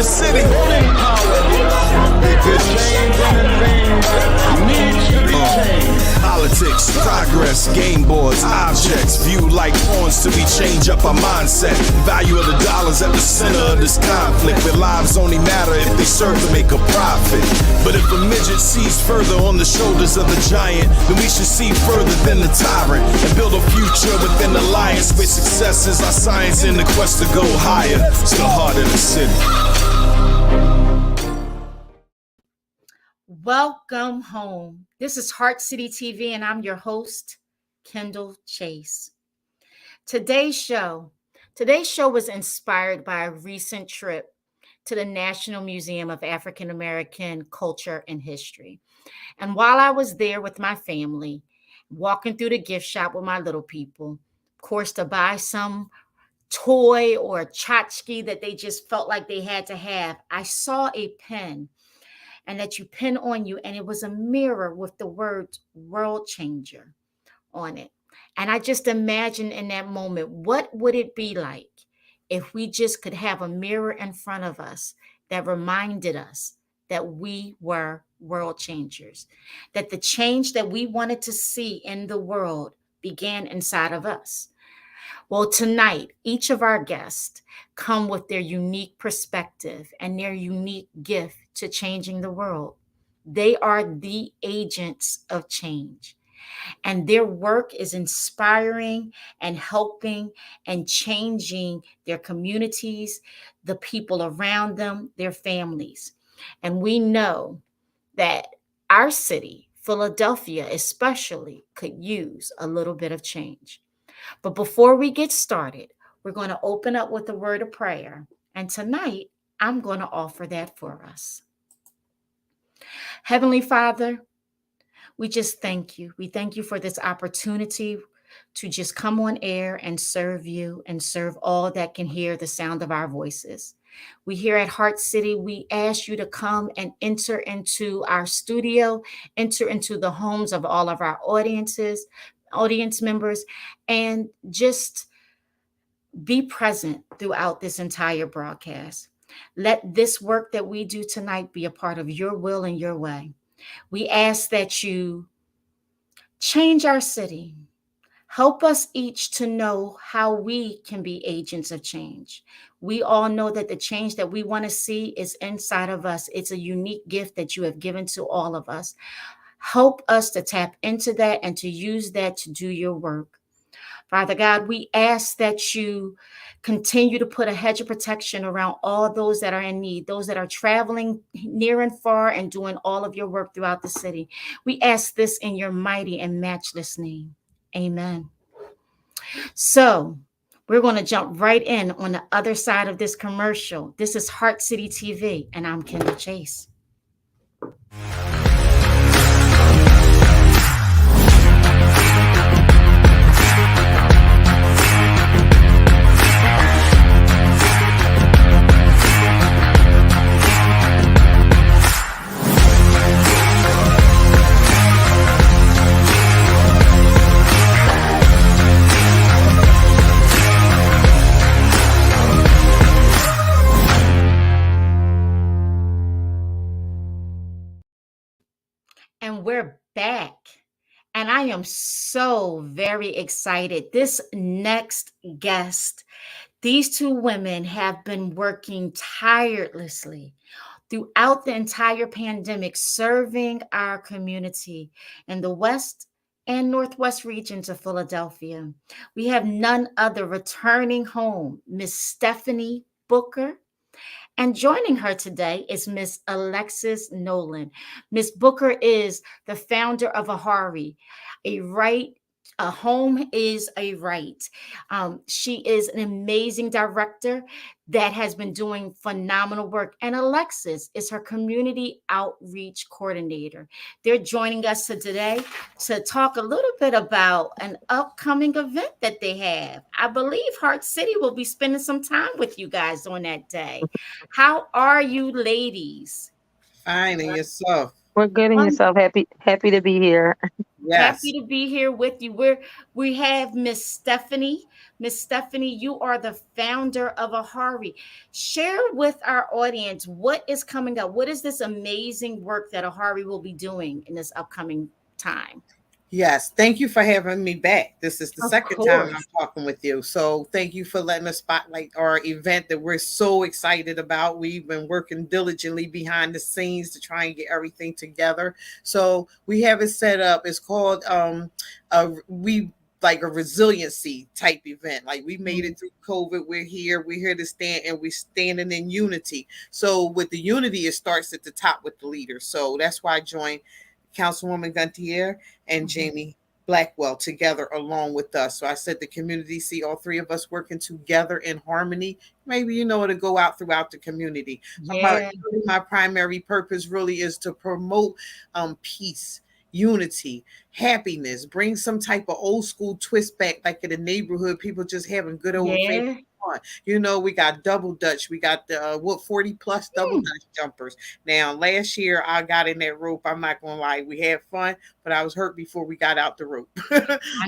the city. Politics, progress, game boards, objects viewed like pawns to be changed up our mindset. Value of the dollars at the center of this conflict, where lives only matter if they serve to make a profit. But if a midget sees further on the shoulders of the giant, then we should see further than the tyrant and build a future within alliance where success is our science in the quest to go higher. It's the heart of the city. Welcome home. This is HeartCity TV, and I'm your host, Kendall Chase. Today's show was inspired by a recent trip to the National Museum of African American Culture and History. And while I was there with my family, walking through the gift shop with my little people, of course, to buy some toy or tchotchke that they just felt like they had to have, I saw a pen. And that you pin on you, and it was a mirror with the words world changer on it. And I just imagined in that moment, what would it be like if we just could have a mirror in front of us that reminded us that we were world changers, that the change that we wanted to see in the world began inside of us. Well, tonight, each of our guests come with their unique perspective and their unique gift to changing the world. They are the agents of change, and their work is inspiring and helping and changing their communities, the people around them, their families. And we know that our city, Philadelphia especially, could use a little bit of change. But before we get started, we're going to open up with a word of prayer. And tonight, I'm going to offer that for us. Heavenly Father, we just thank you. We thank you for this opportunity to just come on air and serve you and serve all that can hear the sound of our voices. We here at Heart City, we ask you to come and enter into our studio, enter into the homes of all of our audience members, and just be present throughout this entire broadcast. Let this work that we do tonight be a part of your will and your way. We ask that you change our city. Help us each to know how we can be agents of change. We all know that the change that we want to see is inside of us. It's a unique gift that you have given to all of us. Help us to tap into that and to use that to do your work. Father God, we ask that you continue to put a hedge of protection around all those that are in need, those that are traveling near and far and doing all of your work throughout the city. We ask this in your mighty and matchless name. Amen. So we're going to jump right in on the other side of this commercial. This is HeartCity TV, and I'm Kendall Chase. And we're back. And I am so very excited. This next guest, these two women have been working tirelessly throughout the entire pandemic, serving our community in the West and Northwest regions of Philadelphia. We have none other returning home, Miss Stephanie Booker. And joining her today is Miss Alexis Nolan. Miss Booker is the founder of AHARI, a home is a right. She is an amazing director that has been doing phenomenal work. And Alexis is her community outreach coordinator. They're joining us today to talk a little bit about an upcoming event that they have. I believe Heart City will be spending some time with you guys on that day. How are you, ladies? Fine, and yourself? We're good, and yourself? Happy to be here. Happy Yes. to be here with you. We have Miss Stephanie. Miss Stephanie, you are the founder of AHARI. Share with our audience what is coming up. What is this amazing work that AHARI will be doing in this upcoming time? Yes, thank you for having me back. This is the Of second time I'm course. talking with you. So thank you for letting us spotlight our event that we're so excited about. We've been working diligently behind the scenes to try and get everything together. So we have it set up. It's called we like a resiliency type event. Like we made Mhm. it through COVID. We're here to stand, and we're standing in unity. So with the unity, it starts at the top with the leaders. So that's why I joined Councilwoman Guntier and Mhm. Jamie Blackwell together along with us. So I said the community see all three of us working together in harmony. Maybe it'll go out throughout the community. Yeah. My primary purpose really is to promote peace, unity, happiness, bring some type of old school twist back, like in the neighborhood, people just having good old family Yeah. fun. We got double dutch. We got the 40 plus double Mm, dutch jumpers. Now, last year I got in that rope. I'm not gonna lie, we had fun, but I was hurt before we got out the rope. I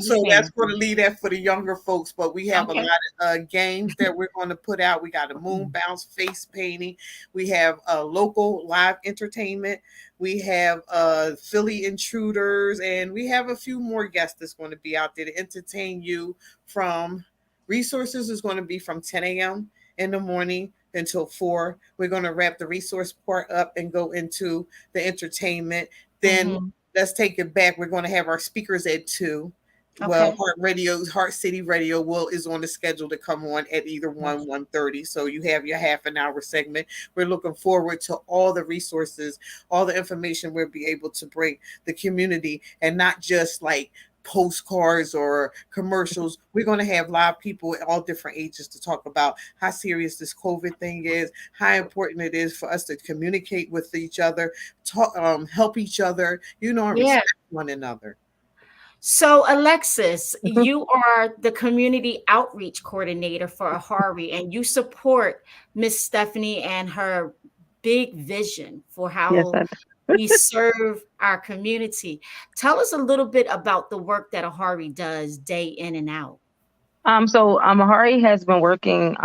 So that's understand. going to leave that for the younger folks. But we have a Okay. lot of games that we're going to put out. We got a moon bounce, face painting. We have local live entertainment. We have Philly intruders, and we have a few more guests that's going to be out there to entertain you. From resources is going to be from 10 a.m. in the morning until 4. We're going to wrap the resource part up and go into the entertainment. Then Hmm. let's take it back. We're going to have our speakers at 2. Well, Okay. Heart City Radio will is on the schedule to come on at either 1:30. So you have your half an hour segment. We're looking forward to all the resources, all the information we'll be able to bring the community, and not just like postcards or commercials. We're going to have live people at all different ages to talk about how serious this COVID thing is, how important it is for us to communicate with each other, talk, help each other, and Yeah. respect one another. So, Alexis, Mhm. you are the community outreach coordinator for AHARI, and you support Miss Stephanie and her big vision for Yes, how I we serve our community. Tell us a little bit about the work that AHARI does day in and out. Ahari has been working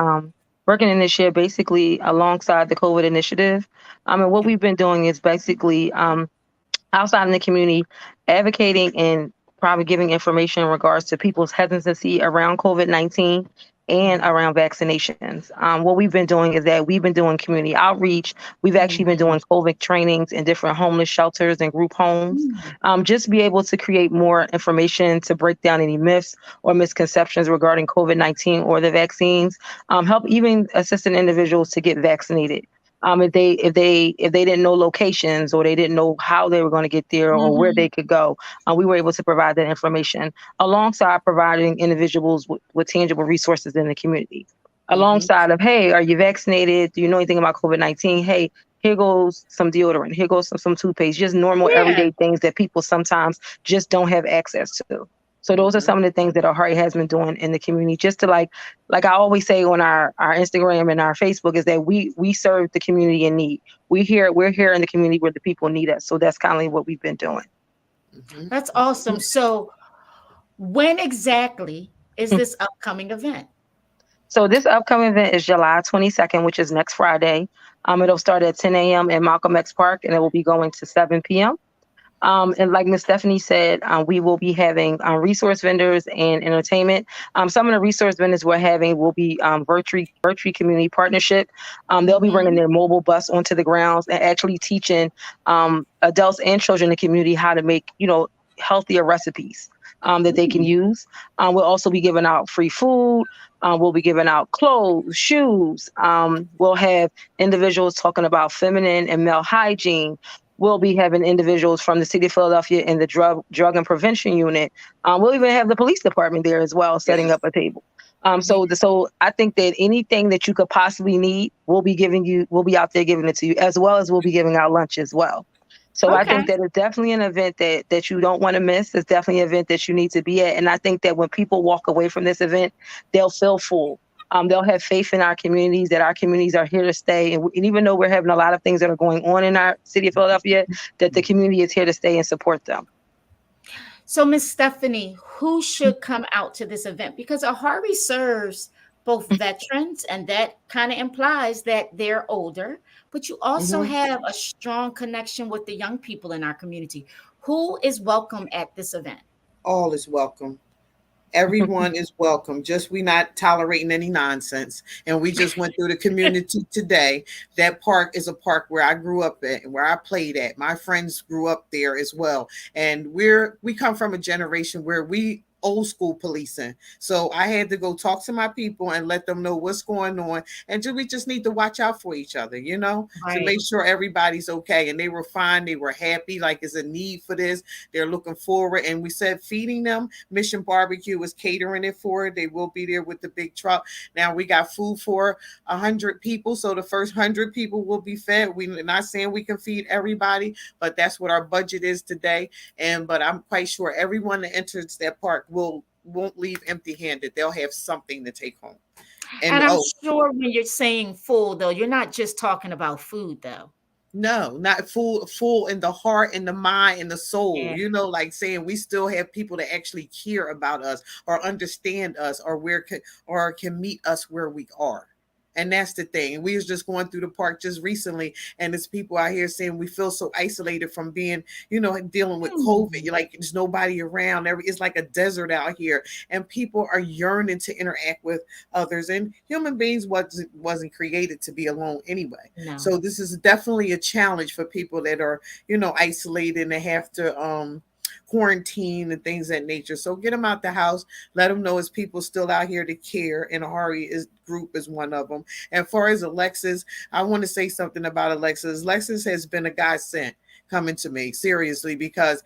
in this year basically alongside the COVID initiative. And what Okay. we've been doing is basically outside in the community, advocating and probably giving information in regards to people's hesitancy around COVID-19 and Mhm. around vaccinations. What we've been doing is that we've been doing community outreach. We've actually been Mhm. doing COVID trainings in different homeless shelters and group homes. Mm. Just to be able to create more information to break down any myths or misconceptions regarding COVID-19 or the vaccines. Help even assisting individuals to get vaccinated, if they didn't know locations or they didn't know how they were going to get there or where Mhm. they could go, we were able to provide that information alongside providing individuals with tangible resources in the community. Mm-hmm. Alongside of, hey, are you vaccinated? Do you know anything about COVID-19? Hey, here goes some deodorant. Here goes some toothpaste. Just normal Yeah. everyday things that people sometimes just don't have access to. So those are Mm-hmm. some of the things that our heart has been doing in the community, just to like I always say on our Instagram and our Facebook, is that we serve the community in need. We're here in the community where the people need us. So that's kind of what we've been doing. Mm-hmm. That's awesome. So, when exactly is this upcoming event? So this upcoming event is July 22nd, which is next Friday. It'll start at 10 a.m. in Malcolm X Park, and it will be going to 7 p.m. And like Miss Stephanie said, we will be having resource vendors and entertainment. Some of the resource vendors we're having will be Virtue Community Partnership. They'll be bringing Mhm. their mobile bus onto the grounds and actually teaching adults and children in the community how to make, healthier recipes that they can Mm. use. We'll also be giving out free food. We'll be giving out clothes, shoes. We'll have individuals talking about feminine and male hygiene. We'll be having individuals from the city of Philadelphia in the drug and prevention unit. We'll even have the police department there as well, setting up Yes. a table. Yeah. So I think that anything that you could possibly need, we'll be giving you. We'll be out there giving it to you, as well as we'll be giving out lunch as well. So I Okay. think that it's definitely an event that you don't want to miss. It's definitely an event that you need to be at. And I think that when people walk away from this event, they'll feel full. They'll have faith in our communities, that our communities are here to stay. And even though we're having a lot of things that are going on in our city of Philadelphia, that the community is here to stay and support them. So, Miss Stephanie, who should come out to this event? Because AHARI serves both veterans, and that kind of implies that they're older, but you also Mhm. have a strong connection with the young people in our community. Who is welcome at this event? All is welcome. Everyone is welcome. Just we not tolerating any nonsense. And we just went through the community today. That park is a park where I grew up at and where I played at. My friends grew up there as well. And we come from a generation where we old school policing. So I had to go talk to my people and let them know what's going on. And we just need to watch out for each other, to Right. make sure everybody's okay. And they were fine. They were happy. Like, is a need for this. They're looking forward. And we said feeding them. Mission Barbecue is catering it for it. They will be there with the big truck. Now we got food for 100 people. So the first 100 people will be fed. We're not saying we can feed everybody, but that's what our budget is today. But I'm quite sure everyone that enters that park won't leave empty-handed. They'll have something to take home. And And I'm oh, sure when you're saying full, though, you're not just talking about food, though. no, not full in the heart and the mind and the soul. Yeah. Like saying we still have people that actually care about us or understand us or can meet us where we are. And that's the thing. And we was just going through the park just recently, and there's people out here saying we feel so isolated from being, dealing with COVID. You're like, there's nobody around. It's like a desert out here, and people are yearning to interact with others. And human beings wasn't created to be alone anyway. No. So this is definitely a challenge for people that are, isolated and they have to quarantine and things of that nature. So get them out the house, let them know it's people still out here to care, and AHARI group is one of them. And as far as Alexis, I want to say something about Alexis. Alexis has been a godsend coming to me, seriously, because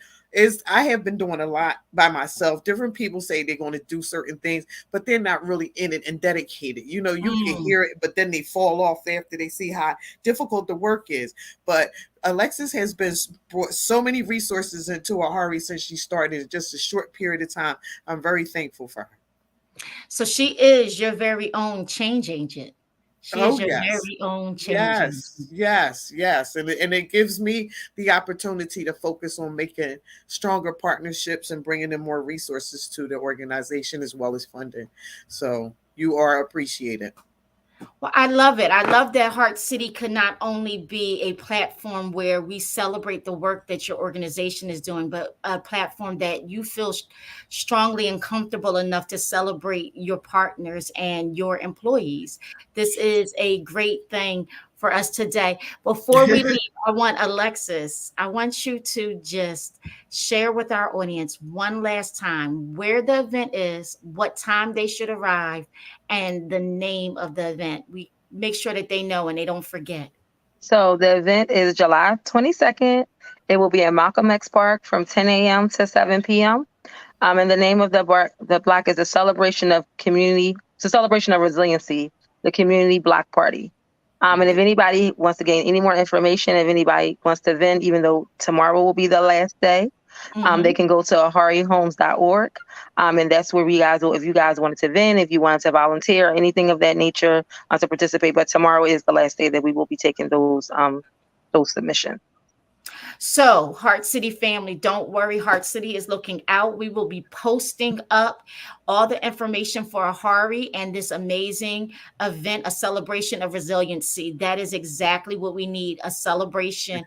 I have been doing a lot by myself. Different people say they're going to do certain things, but they're not really in it and dedicated. You can hear it, but then they fall off after they see how difficult the work is. But Alexis has brought so many resources into AHARI since she started in just a short period of time. I'm very thankful for her. So she is your very own change agent. She is Oh, your yes. very own change agent. Yes, yes, yes. And it gives me the opportunity to focus on making stronger partnerships and bringing in more resources to the organization as well as funding. So you are appreciated. Well, I love it. I love that Heart City could not only be a platform where we celebrate the work that your organization is doing, but a platform that you feel strongly and comfortable enough to celebrate your partners and your employees. This is a great thing for us today. Before we leave, I want you to just share with our audience one last time where the event is, what time they should arrive, and the name of the event. We make sure that they know and they don't forget. So the event is July 22nd. It will be at Malcolm X Park from 10 a.m. to 7 p.m. And the name of the block is a celebration of community. It's a celebration of resiliency, the Community Block Party. And if anybody wants to gain any more information, if anybody wants to vend, even though tomorrow will be the last day, they can go to aharihomes.org. And that's where if you guys wanted to vend, if you wanted to volunteer, anything of that nature, to participate. But tomorrow is the last day that we will be taking those submissions. So, Heart City family, don't worry. Heart City is looking out. We will be posting up all the information for AHARI and this amazing event, a celebration of resiliency. That is exactly what we need, a celebration.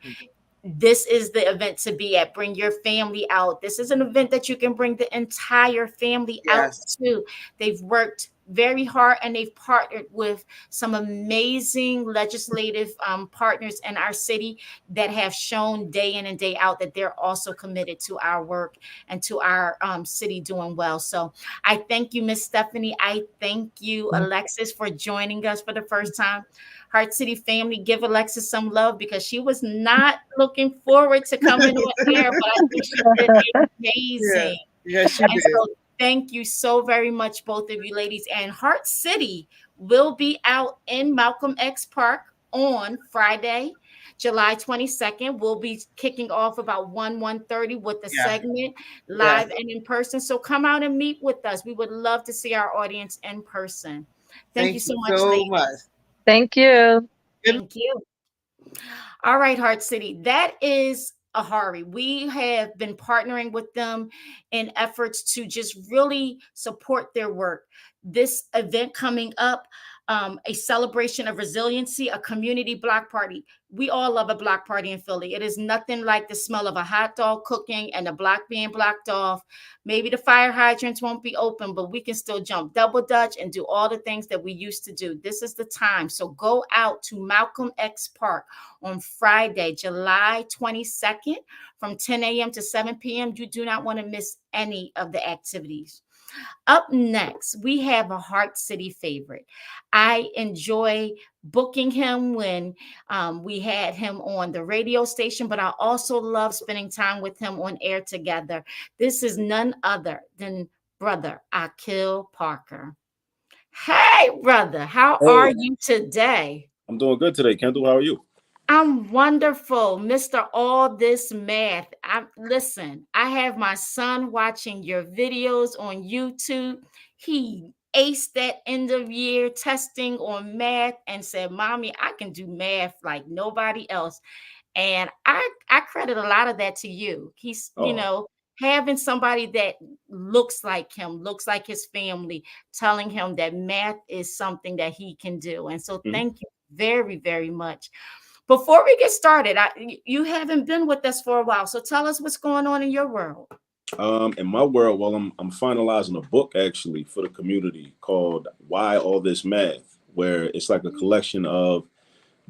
This is the event to be at. Bring your family out. This is an event that you can bring the entire family out Yes. to. They've worked very hard and they've partnered with some amazing legislative partners in our city that have shown day in and day out that they're also committed to our work and to our city doing well. So I thank you, Miss Stephanie. I thank you, Alexis, for joining us for the first time. Heart City family, give Alexis some love because she was not looking forward to coming on air, but I think she did amazing. Yeah, she did. So thank you so very much, both of you ladies. And Heart City will be out in Malcolm X Park on Friday, July 22nd. We'll be kicking off about 1:30 with the segment live and in person. So come out and meet with us. We would love to see our audience in person. Thank you so much, ladies. Thank you. Thank you. All right, Heart City. That is AHARI. We have been partnering with them in efforts to just really support their work. This event coming up, a celebration of resiliency, a community block party. We all love a block party in Philly. It is nothing like the smell of a hot dog cooking and the block being blocked off. Maybe the fire hydrants won't be open, but we can still jump double dutch and do all the things that we used to do. This is the time. So go out to Malcolm X Park on Friday, July 22nd from 10 a.m. to 7 p.m. You do not want to miss any of the activities. Up next, we have a Heart City favorite. I enjoy booking him when we had him on the radio station, but I also love spending time with him on air together. This is none other than brother Akil Parker. Hey, brother, how are you today? I'm doing good today, Kendall. How are you? I'm wonderful, Mr. All This Math. Listen, I have my son watching your videos on YouTube. He aced that end of year testing on math and said, Mommy, I can do math like nobody else. And I credit a lot of that to you. He's, having somebody that looks like him, looks like his family, telling him that math is something that he can do. And so thank you very, very much. Before we get started, you haven't been with us for a while, so tell us what's going on in your world. In my world, well, I'm finalizing a book actually for the community called "Why All This Math," where it's like a collection of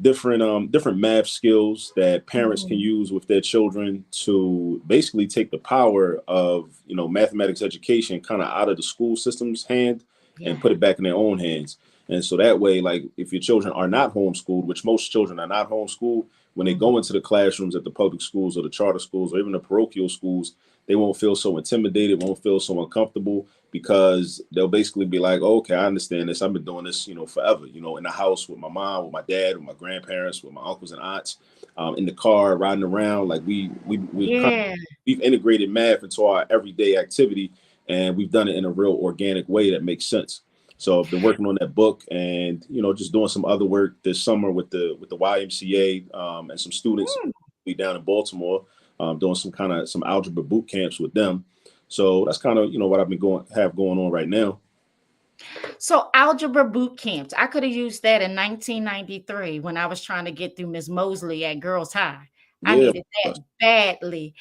different math skills that parents can use with their children to basically take the power of mathematics education kind of out of the school system's hand and put it back in their own hands. And so that way, like if your children are not homeschooled, which most children are not homeschooled, when they go into the classrooms at the public schools or the charter schools or even the parochial schools, they won't feel so intimidated, won't feel so uncomfortable, because they'll basically be like, oh, okay, I understand this. I've been doing this, forever, in the house with my mom, with my dad, with my grandparents, with my uncles and aunts, in the car, riding around. Like we've integrated math into our everyday activity, and we've done it in a real organic way that makes sense. So I've been working on that book and, just doing some other work this summer with the YMCA and some students down in Baltimore, doing some algebra boot camps with them. So that's kind of, what I've been going on right now. So algebra boot camps, I could have used that in 1993 when I was trying to get through Miss Mosley at Girls High. I needed that badly.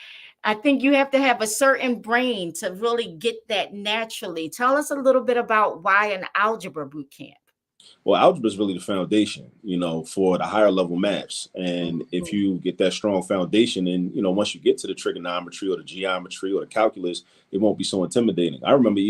I think you have to have a certain brain to really get that naturally. Tell us a little bit about why an algebra boot camp. Well, algebra is really the foundation, for the higher level maths. And if you get that strong foundation and, once you get to the trigonometry or the geometry or the calculus, it won't be so intimidating. I remember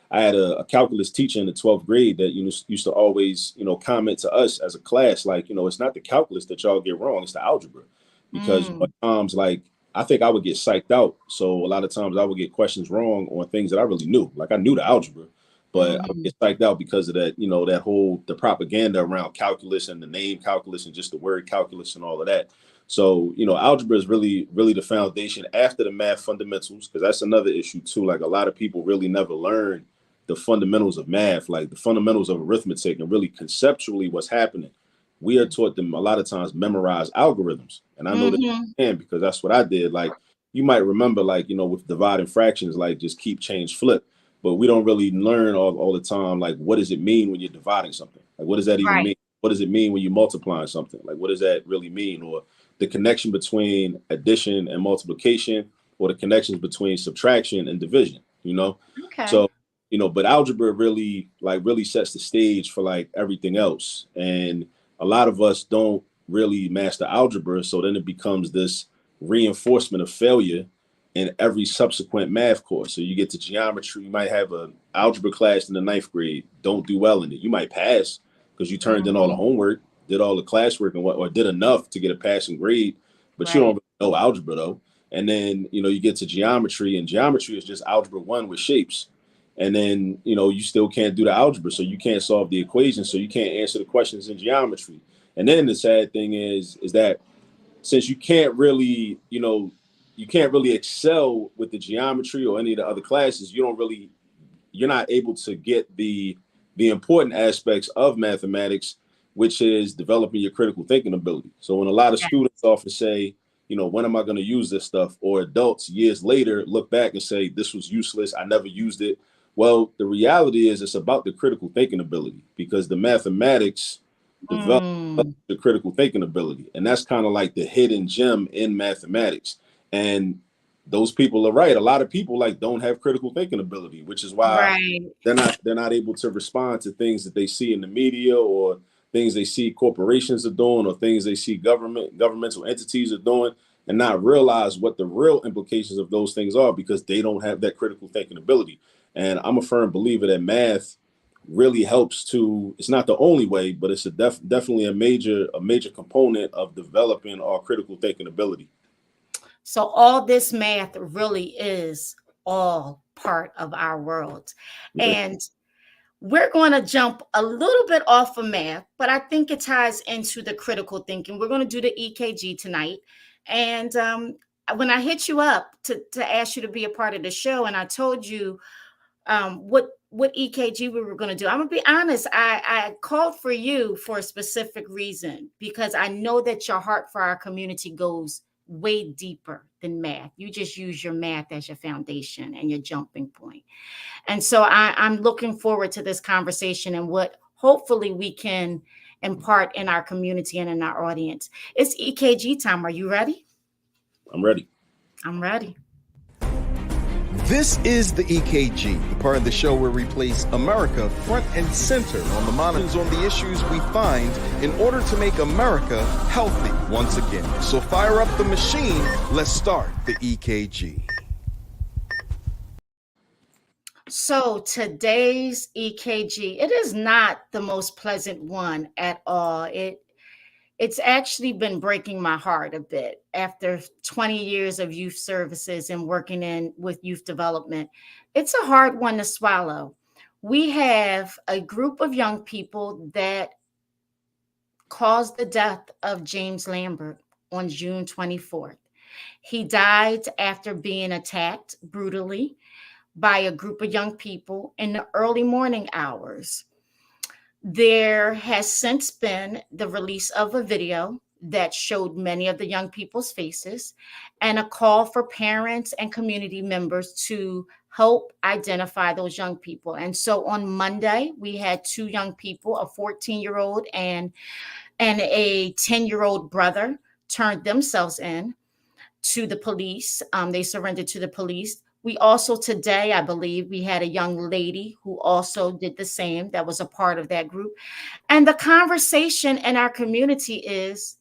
I had a calculus teacher in the 12th grade that used to always, comment to us as a class, like, it's not the calculus that y'all get wrong, it's the algebra. Because times like I think I would get psyched out. So a lot of times I would get questions wrong on things that I really knew. Like I knew the algebra, but I would get psyched out because of that, the propaganda around calculus and the name calculus and just the word calculus and all of that. So, algebra is really, really the foundation after the math fundamentals, because that's another issue too. Like a lot of people really never learn the fundamentals of math, like the fundamentals of arithmetic and really conceptually what's happening. We are taught them a lot of times memorize algorithms. And I know that you can, because that's what I did. Like you might remember, like, with dividing fractions, like just keep, change, flip. But we don't really learn all the time, like, what does it mean when you're dividing something? Like, what does that even mean? What does it mean when you're multiplying something? Like, what does that really mean? Or the connection between addition and multiplication, or the connections between subtraction and division, Okay. So, but algebra really sets the stage for like everything else. And a lot of us don't really master algebra. So then it becomes this reinforcement of failure in every subsequent math course. So you get to geometry, you might have an algebra class in the 9th grade, don't do well in it. You might pass because you turned in all the homework, did all the classwork or did enough to get a passing grade, but you don't know algebra though. And then, you get to geometry, and geometry is just algebra 1 with shapes. And then, you still can't do the algebra. So you can't solve the equation. So you can't answer the questions in geometry. And then the sad thing is that since you can't really excel with the geometry or any of the other classes, you're not able to get the important aspects of mathematics, which is developing your critical thinking ability. So when a lot of students often say, when am I going to use this stuff? Or adults years later look back and say, this was useless, I never used it. Well, the reality is it's about the critical thinking ability, because the mathematics develop the critical thinking ability. And that's kind of like the hidden gem in mathematics. And those people are right. A lot of people don't have critical thinking ability, which is why they're not able to respond to things that they see in the media, or things they see corporations are doing, or things they see governmental entities are doing, and not realize what the real implications of those things are, because they don't have that critical thinking ability. And I'm a firm believer that math really helps to, it's not the only way, but it's definitely a major component of developing our critical thinking ability. So all this math really is all part of our world. Okay. And we're going to jump a little bit off of math, but I think it ties into the critical thinking. We're going to do the EKG tonight. And when I hit you up to ask you to be a part of the show, and I told you what EKG we were going to do, I'm going to be honest, I called for you for a specific reason, because I know that your heart for our community goes way deeper than math. You just use your math as your foundation and your jumping point. And so I'm looking forward to this conversation and what hopefully we can impart in our community and in our audience. It's EKG time. Are you ready? I'm ready. I'm ready. This is the EKG, the part of the show where we place America front and center on the monitors on the issues we find in order to make America healthy once again. So fire up the machine. Let's start the EKG. So today's EKG, it is not the most pleasant one at all. It's actually been breaking my heart a bit after 20 years of youth services and working with youth development. It's a hard one to swallow. We have a group of young people that caused the death of James Lambert on June 24th. He died after being attacked brutally by a group of young people in the early morning hours. There has since been the release of a video that showed many of the young people's faces, and a call for parents and community members to help identify those young people. And so on Monday, we had two young people, a 14-year-old and a 10-year-old brother, turned themselves in to the police. They surrendered to the police. We also today, I believe, we had a young lady who also did the same, that was a part of that group. And the conversation in our community is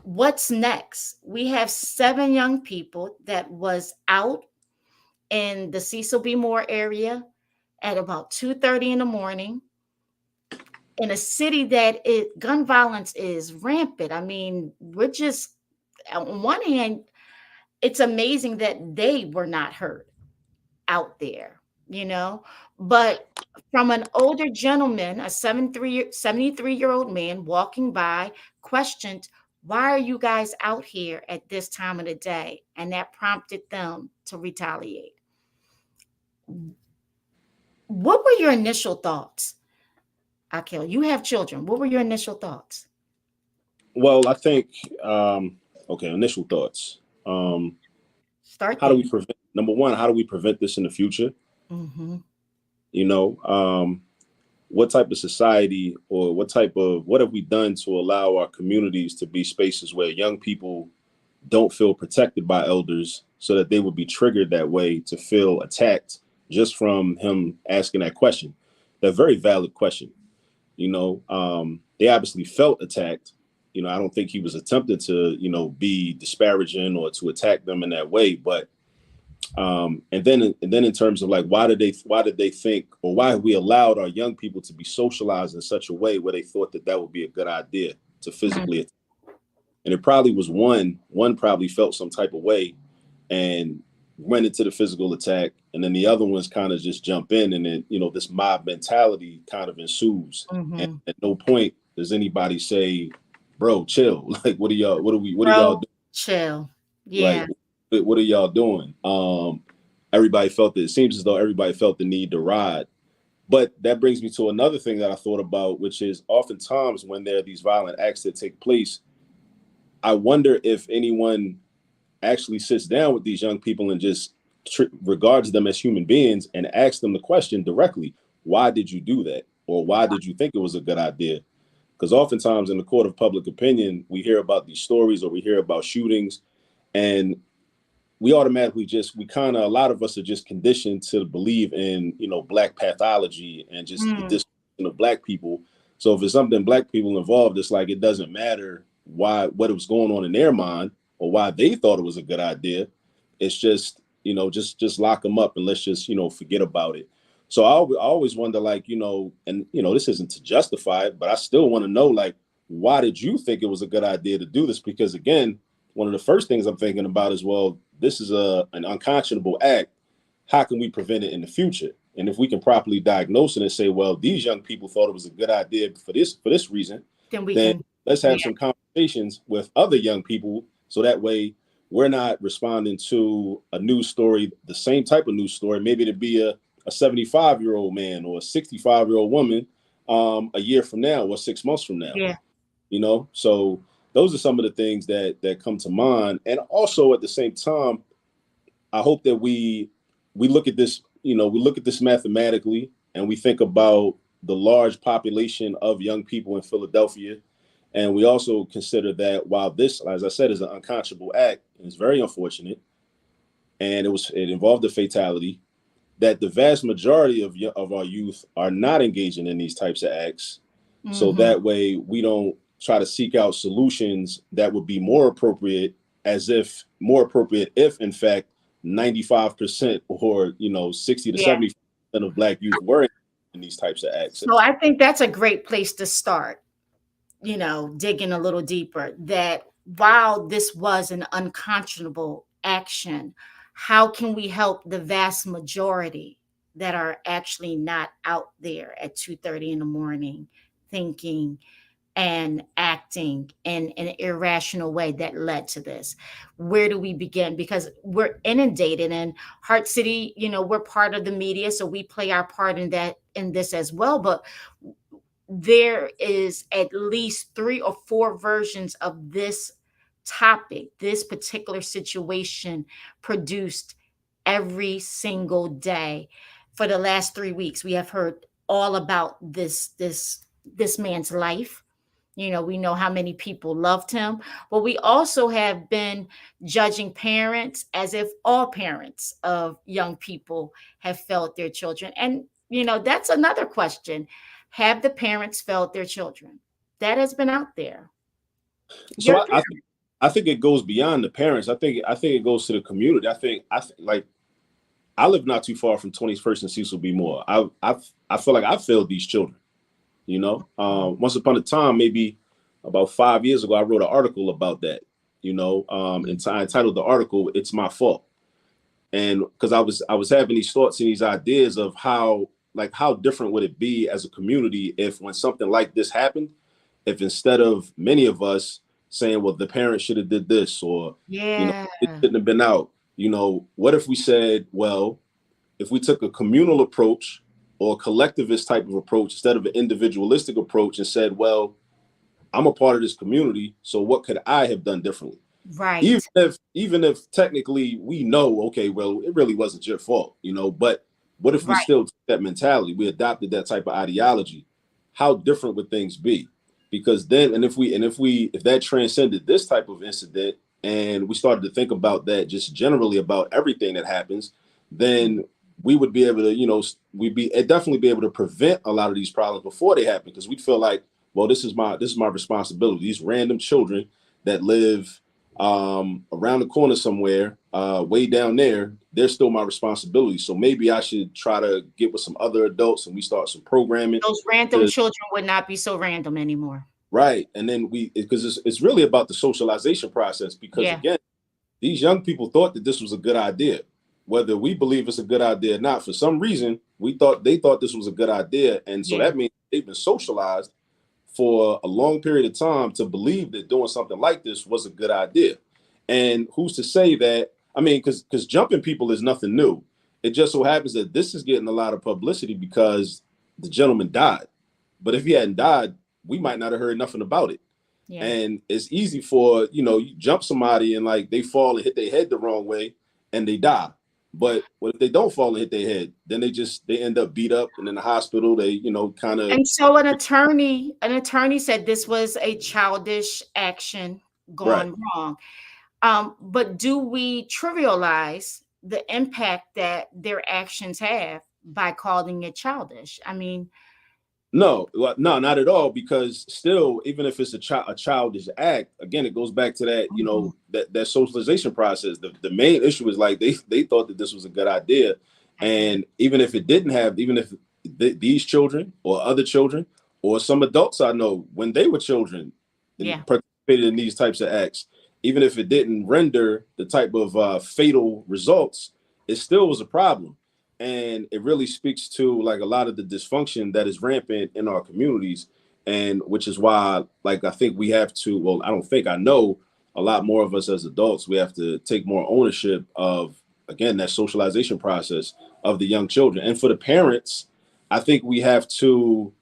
what's next? We have 7 young people that was out in the Cecil B. Moore area at about 2:30 in the morning in a city that gun violence is rampant. I mean, we're just, on one hand, it's amazing that they were not hurt out there, but from an older gentleman, a 73-year-old man walking by, questioned, why are you guys out here at this time of the day? And that prompted them to retaliate. What were your initial thoughts, Akil? You have children. What were your initial thoughts? Well, I think, initial thoughts. How do we prevent? Number one, how do we prevent this in the future? Mm-hmm. What type of society, or what have we done to allow our communities to be spaces where young people don't feel protected by elders, so that they would be triggered that way to feel attacked just from him asking that question? That very valid question. They obviously felt attacked. I don't think he was attempting to, be disparaging or to attack them in that way. But and then in terms of why did they think, or why have we allowed our young people to be socialized in such a way where they thought that would be a good idea to physically attack? And it probably was one probably felt some type of way and went into the physical attack. And then the other ones kind of just jump in, and then, this mob mentality kind of ensues. Mm-hmm. And at no point does anybody say, bro, chill. What are y'all doing? Chill. Yeah. What are y'all doing? It seems as though everybody felt the need to ride. But that brings me to another thing that I thought about, which is oftentimes when there are these violent acts that take place, I wonder if anyone actually sits down with these young people and just regards them as human beings and asks them the question directly, why did you do that? Or why did you think it was a good idea? Because oftentimes in the court of public opinion, we hear about these stories or we hear about shootings, and we automatically a lot of us are just conditioned to believe in, Black pathology and just the discrimination of Black people. So if it's something Black people involved, it's like, it doesn't matter what was going on in their mind or why they thought it was a good idea. It's just, just lock them up and let's just, forget about it. So I always wonder, like, this isn't to justify it, but I still want to know, like, why did you think it was a good idea to do this? Because again, one of the first things I'm thinking about is, well, this is an unconscionable act. How can we prevent it in the future? And if we can properly diagnose it and say, well, these young people thought it was a good idea for this reason, then let's have some conversations with other young people. So that way we're not responding to a news story, the same type of news story. Maybe it'd be a 75-year-old man or a 65-year-old woman a year from now or 6 months from now. Yeah. So those are some of the things that come to mind. And also at the same time, I hope that we look at this, we look at this mathematically, and we think about the large population of young people in Philadelphia. And we also consider that while this, as I said, is an unconscionable act, and it's very unfortunate, and it involved a fatality, that the vast majority of our youth are not engaging in these types of acts. Mm-hmm. So that way we don't try to seek out solutions that would be more appropriate if in fact 95% or 60 to 70% of Black youth were in these types of acts. So I think that's a great place to start, digging a little deeper, that while this was an unconscionable action, how can we help the vast majority that are actually not out there at 2:30 in the morning thinking and acting in an irrational way that led to this? Where do we begin? Because we're inundated, and Heart City, we're part of the media, so we play our part in this as well. But there is at least 3 or 4 versions of this topic, this particular situation, produced every single day for the last 3 weeks. We have heard all about this man's life. We know how many people loved him, but we also have been judging parents as if all parents of young people have failed their children. And, that's another question. Have the parents failed their children? That has been out there. So I think it goes beyond the parents. I think it goes to the community. I think like I live not too far from 21st and Cecil B. Moore. I feel like I failed these children. Once upon a time, maybe about 5 years ago, I wrote an article about that. And I entitled the article "It's My Fault," and because I was having these thoughts and these ideas of how different would it be as a community if, when something like this happened, if instead of many of us saying, well, the parents should have did this, or it shouldn't have been out, what if we said, well, if we took a communal approach or a collectivist type of approach instead of an individualistic approach and said, well, I'm a part of this community, so what could I have done differently? Right. Even if technically we know, okay, well, it really wasn't your fault, but what if we still took that mentality? We adopted that type of ideology. How different would things be? Because then, if that transcended this type of incident and we started to think about that just generally about everything that happens, then we would be able to, we'd definitely be able to prevent a lot of these problems before they happen, because we'd feel like, well, this is my responsibility. These random children that live around the corner somewhere, way down there, they're still my responsibility. So maybe I should try to get with some other adults and we start some programming. Those random children would not be so random anymore. Right. And then because it's really about the socialization process, because again, these young people thought that this was a good idea. Whether we believe it's a good idea or not, for some reason, they thought this was a good idea. And so that means they've been socialized for a long period of time to believe that doing something like this was a good idea. And who's to say that? I mean, because jumping people is nothing new. It just so happens that this is getting a lot of publicity because the gentleman died. But if he hadn't died, we might not have heard nothing about it. Yeah. And it's easy for, you jump somebody and like they fall and hit their head the wrong way and they die. But what if they don't fall and hit their head? Then they end up beat up and in the hospital. They, kind of. And so an attorney said this was a childish action Right. gone wrong. But do we trivialize the impact that their actions have by calling it childish? I mean, No, not at all. Because still, even if it's a childish act, again, it goes back to that, that socialization process. The main issue is like they thought that this was a good idea, and even if these children or other children or some adults I know when they were children participated in these types of acts, even if it didn't render the type of fatal results, it still was a problem. And it really speaks to like a lot of the dysfunction that is rampant in our communities. And which is why, like, I think we have to, well, I know a lot more of us as adults, we have to take more ownership of, again, that socialization process of the young children. And for the parents, I think we have to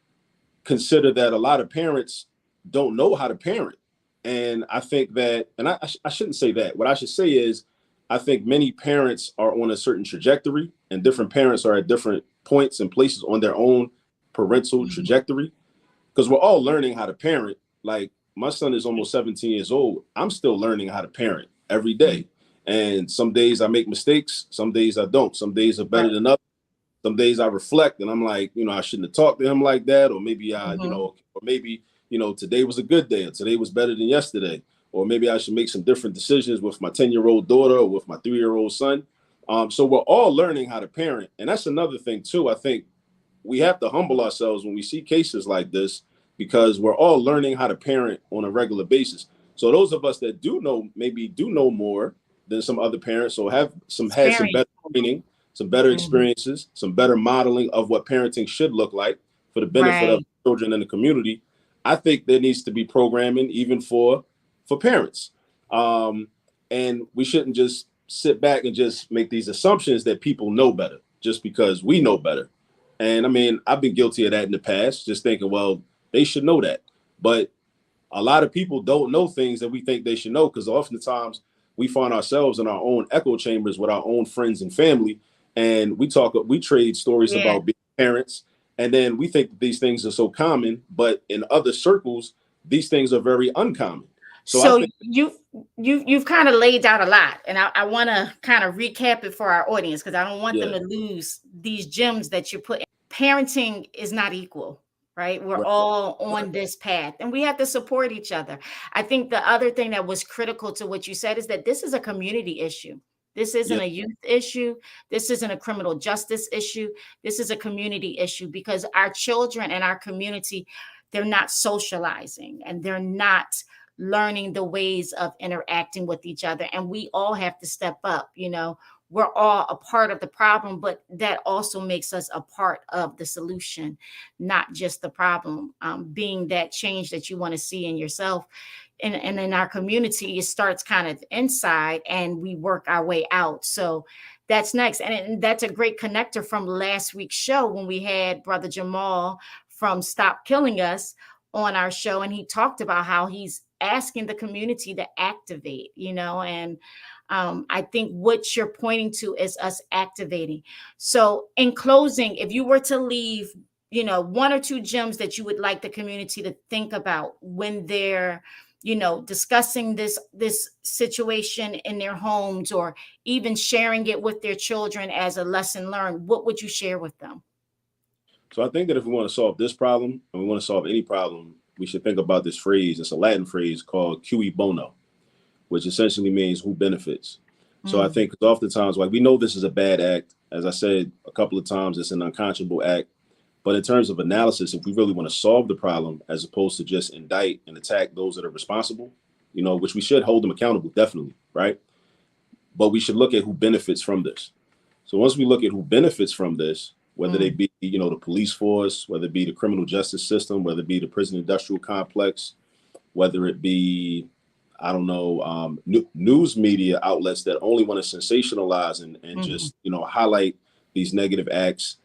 consider that a lot of parents don't know how to parent. And I think that, and I shouldn't say that. What I should say is, I think many parents are on a certain trajectory and different parents are at different points and places on their own parental trajectory, because we're all learning how to parent. Like my son is almost 17 years old. I'm still learning how to parent every day. And some days I make mistakes. Some days I don't. Some days are better than others. Some days I reflect and I'm like, I shouldn't have talked to him like that. Or maybe today was a good day. Or today was better than yesterday. Or maybe I should make some different decisions with my 10-year-old daughter or with my 3-year-old son. So we're all learning how to parent. And that's another thing too. I think we have to humble ourselves when we see cases like this, because we're all learning how to parent on a regular basis. So those of us that do know more than some other parents, or had some better training, some better experiences, some better modeling of what parenting should look like for the benefit of children in the community, I think there needs to be programming even for parents. And we shouldn't just sit back and just make these assumptions that people know better just because we know better. And I mean, I've been guilty of that in the past, just thinking, well, they should know that. But a lot of people don't know things that we think they should know, because oftentimes we find ourselves in our own echo chambers with our own friends and family. And we trade stories about being parents. And then we think that these things are so common, but in other circles, these things are very uncommon. So you've kind of laid out a lot, and I want to kind of recap it for our audience, because I don't want them to lose these gems that you put in. Parenting is not equal, right? We're all on this path, and we have to support each other. I think the other thing that was critical to what you said is that this is a community issue. This isn't a youth issue. This isn't a criminal justice issue. This is a community issue, because our children and our community, they're not socializing and they're not learning the ways of interacting with each other. And we all have to step up. We're all a part of the problem, but that also makes us a part of the solution, not just the problem. Being that change that you want to see in yourself and in our community, it starts kind of inside and we work our way out. So that's next. And that's a great connector from last week's show when we had Brother Jamal from Stop Killing Us on our show. And he talked about how he's asking the community to activate, and I think what you're pointing to is us activating. So in closing, if you were to leave, one or two gems that you would like the community to think about when they're, discussing this situation in their homes, or even sharing it with their children as a lesson learned, what would you share with them? So I think that if we want to solve this problem, and we want to solve any problem, we should think about this phrase. It's a Latin phrase called cui bono, which essentially means who benefits. So I think oftentimes, like, we know this is a bad act. As I said a couple of times, it's an unconscionable act. But in terms of analysis, if we really want to solve the problem, as opposed to just indict and attack those that are responsible, which we should hold them accountable, definitely, right? But we should look at who benefits from this. So once we look at who benefits from this, whether they be, the police force, whether it be the criminal justice system, whether it be the prison industrial complex, whether it be, news media outlets that only want to sensationalize and just, highlight these negative acts.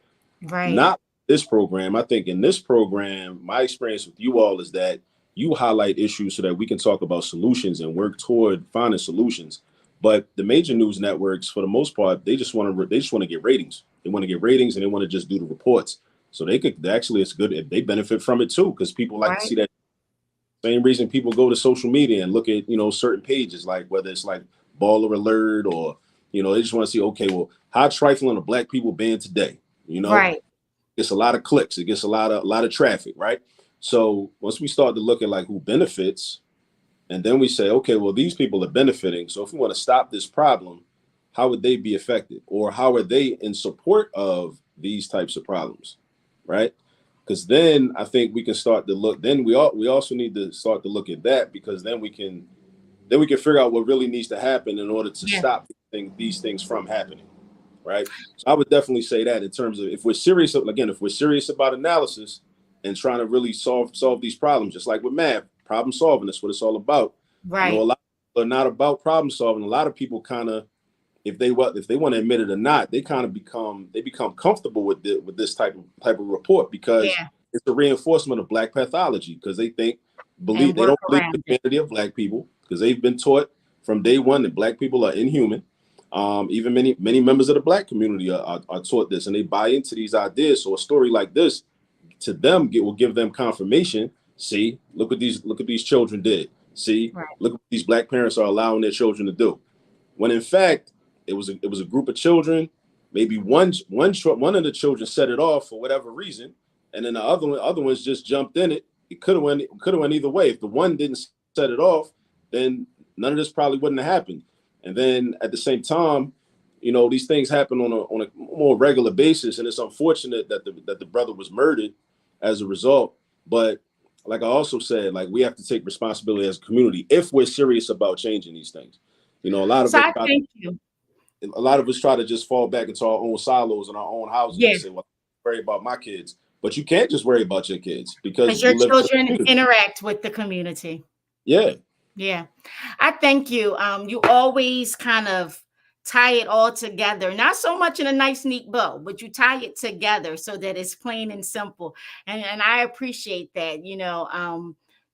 Right. Not this program. I think in this program, my experience with you all is that you highlight issues so that we can talk about solutions and work toward finding solutions. But the major news networks, for the most part, they just want to get ratings. They want to get ratings, and they want to just do the reports. So it's good if they benefit from it too, because people like to see that. Same reason people go to social media and look at, certain pages, like whether it's like Baller Alert or, they just want to see, okay, well, how trifling are black people being today? Right. It's a lot of clicks. It gets a lot of traffic, right? So once we start to look at like who benefits, and then we say, okay, well, these people are benefiting. So if we want to stop this problem, how would they be affected? Or how are they in support of these types of problems, right? Because then I think we can start to look. Then we also need to start to look at that, because then we can figure out what really needs to happen in order to stop these things from happening, right? So I would definitely say that in terms of if we're serious about analysis and trying to really solve these problems, just like with math, problem solving, that's what it's all about. Right. A lot of people are not about problem solving. A lot of people kind of, if they want to admit it or not, they kind of become comfortable with this type of report, because it's a reinforcement of black pathology, because they don't believe the humanity of black people, because they've been taught from day one that black people are inhuman. Even many members of the black community are taught this, and they buy into these ideas. So a story like this to them will give them confirmation. See, look what these children did. See, look what these black parents are allowing their children to do. When in fact, it was a group of children. Maybe one of the children set it off for whatever reason, and then the other ones just jumped in it. It could have went either way. If the one didn't set it off, then none of this probably wouldn't have happened. And then at the same time, these things happen on a more regular basis, and it's unfortunate that the brother was murdered as a result. But like I also said, like, we have to take responsibility as a community if we're serious about changing these things. A lot of us try to just fall back into our own silos and our own houses and say, well, I worry about my kids. But you can't just worry about your kids, because your children interact with the community. Yeah. I thank you. You always kind of tie it all together, not so much in a nice, neat bow, but you tie it together so that it's plain and simple. And I appreciate that.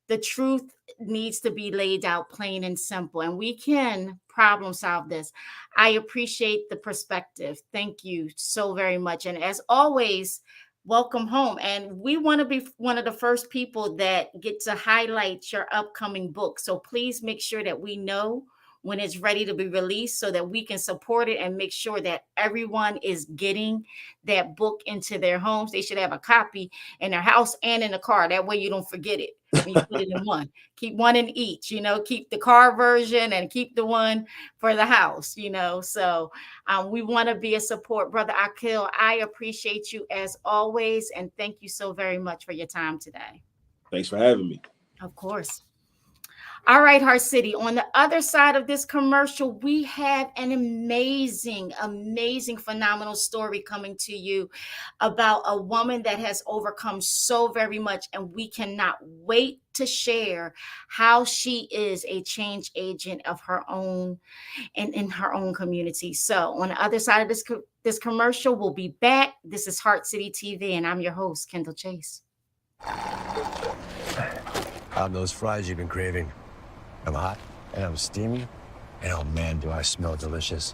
The truth needs to be laid out plain and simple, and we can problem solve this. I appreciate the perspective. Thank you so very much. And as always, welcome home. And we want to be one of the first people that get to highlight your upcoming book. So please make sure that we know when it's ready to be released, so that we can support it and make sure that everyone is getting that book into their homes. They should have a copy in their house and in the car. That way you don't forget it when you put it in one. Keep one in each, keep the car version and keep the one for the house, So we want to be a support. Brother Akil, I appreciate you as always. And thank you so very much for your time today. Thanks for having me. Of course. All right, Heart City. On the other side of this commercial, we have an amazing, phenomenal story coming to you about a woman that has overcome so very much, and we cannot wait to share how she is a change agent of her own and in her own community. So on the other side of this commercial, we'll be back. This is Heart City TV, and I'm your host, Kendall Chase. I'm those fries you've been craving. I'm hot, and I'm steamy, and oh man, do I smell delicious.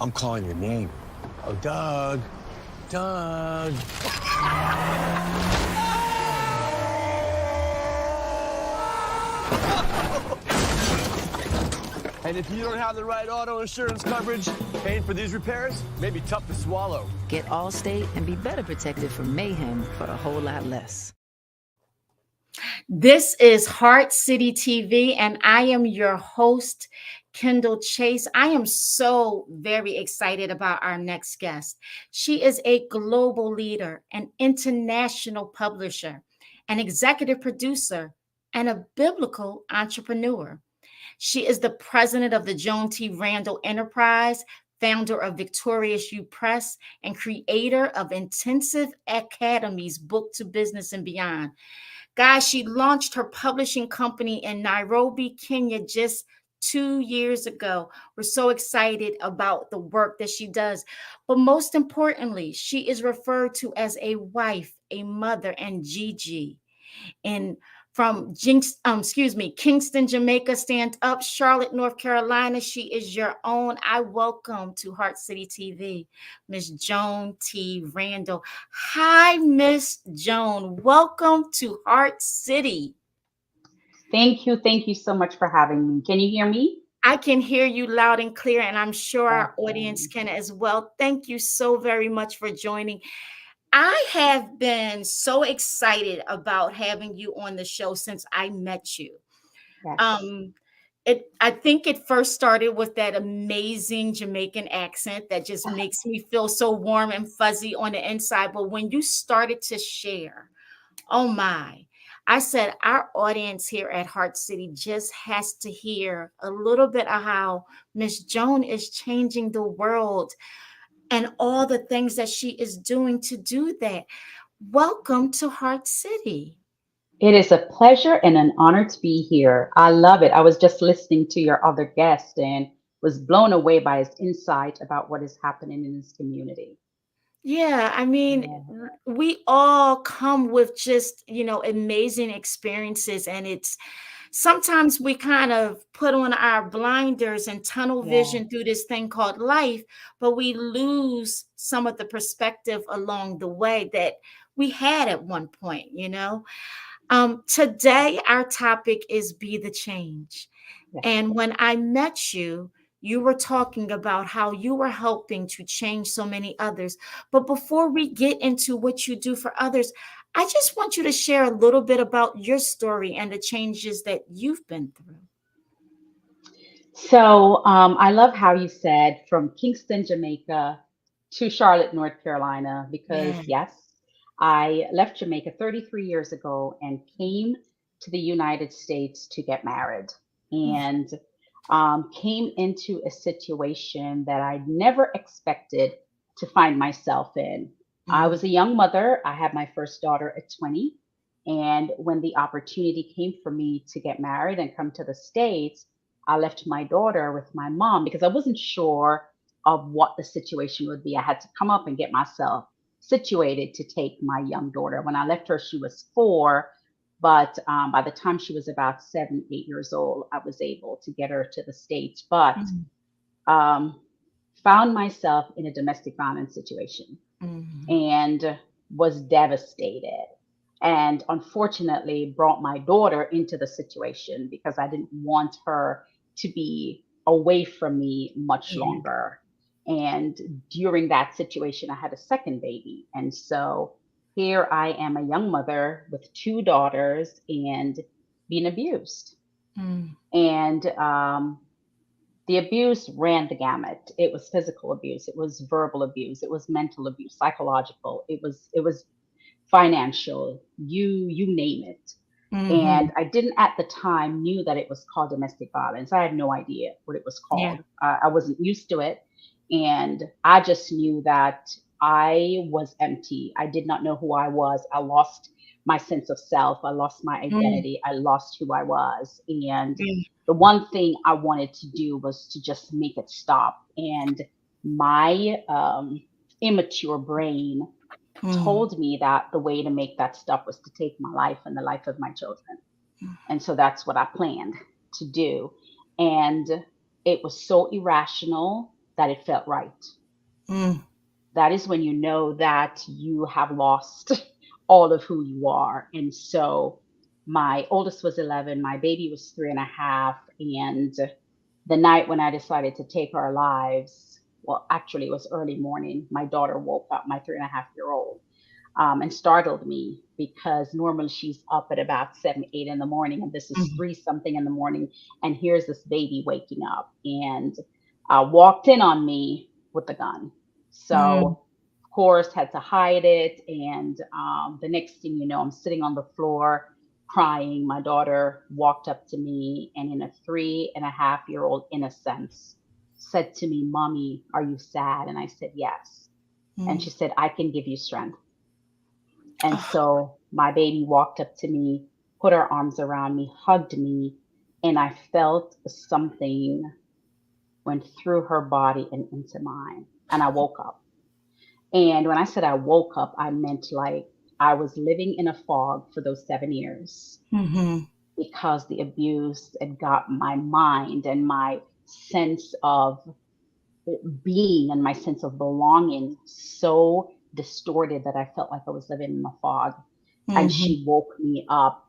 I'm calling your name. Oh, Doug. Doug. And if you don't have the right auto insurance coverage, paying for these repairs may be tough to swallow. Get Allstate and be better protected from mayhem for a whole lot less. This is Heart City TV, and I am your host, Kendall Chase. I am so very excited about our next guest. She is a global leader, an international publisher, an executive producer, and a biblical entrepreneur. She is the president of the Joan T. Randall Enterprise, founder of Victorious You Press, and creator of Intensive Academies, Book to Business and Beyond. Guys, she launched her publishing company in Nairobi, Kenya, just 2 years ago. We're so excited about the work that she does. But most importantly, she is referred to as a wife, a mother, and Gigi in from Kingston, Jamaica. Stand up, Charlotte, North Carolina. She is your own. I welcome to Heart City TV, Miss Joan T. Randall. Hi, Miss Joan. Welcome to Heart City. Thank you. Thank you so much for having me. Can you hear me? I can hear you loud and clear, and I'm sure our audience Awesome. can as well. Thank you so very much for joining. I have been so excited about having you on the show since I met you. Yes. I think it first started with that amazing Jamaican accent that just makes me feel so warm and fuzzy on the inside. But when you started to share, oh my, I said our audience here at Heart City just has to hear a little bit of how Miss Joan is changing the world and all the things that she is doing to do that. Welcome to Heart City. It is a pleasure and an honor to be here. I love it. I was just listening to your other guest and was blown away by his insight about what is happening in his community. Yeah, I mean, Yeah. we all come with just, amazing experiences. And it's sometimes we kind of put on our blinders and tunnel Yeah. vision through this thing called life, but we lose some of the perspective along the way that we had at one point. Today, our topic is Be the Change. Yes. And when I met you, you were talking about how you were helping to change so many others. But before we get into what you do for others, I just want you to share a little bit about your story and the changes that you've been through. So I love how you said from Kingston, Jamaica to Charlotte, North Carolina, because Yeah. yes, I left Jamaica 33 years ago and came to the United States to get married and came into a situation that I never expected to find myself in. I was a young mother. I had my first daughter at 20. And when the opportunity came for me to get married and come to the States, I left my daughter with my mom because I wasn't sure of what the situation would be. I had to come up and get myself situated to take my young daughter. When I left her, she was 4, but by the time she was about 7, 8 years old, I was able to get her to the States. But um, found myself in a domestic violence situation and was devastated. And unfortunately, brought my daughter into the situation because I didn't want her to be away from me much longer. And during that situation, I had a second baby. And so here I am, a young mother with 2 daughters and being abused. And the abuse ran the gamut. It was physical abuse, it was verbal abuse, it was mental abuse, psychological, it was financial, you name it. And I didn't at the time knew that it was called domestic violence. I had no idea what it was Yeah. called. I wasn't used to it. And I just knew that I was empty. I did not know who I was. I lost my sense of self. I lost my identity. I lost who I was. And the one thing I wanted to do was to just make it stop. And my immature brain told me that the way to make that stop was to take my life and the life of my children. And so that's what I planned to do. And it was so irrational that it felt right. That is when you know that you have lost all of who you are. And so my oldest was 11, my baby was 3.5. And the night when I decided to take our lives, well, actually, it was early morning. My daughter woke up, my 3.5-year-old, and startled me because normally she's up at about 7, 8 in the morning, and this is 3 something in the morning. And here's this baby waking up and walked in on me with a gun. So, of course, had to hide it. And the next thing you know, I'm sitting on the floor crying. My daughter walked up to me and in a 3.5-year-old innocence said to me, "Mommy, are you sad?" And I said, "Yes." And she said, "I can give you strength." And so my baby walked up to me, put her arms around me, hugged me, and I felt something went through her body and into mine. And I woke up. And when I said I woke up, I meant like I was living in a fog for those 7 years Mm-hmm. because the abuse had got my mind and my sense of being and my sense of belonging so distorted that I felt like I was living in a fog. And Mm-hmm. she woke me up.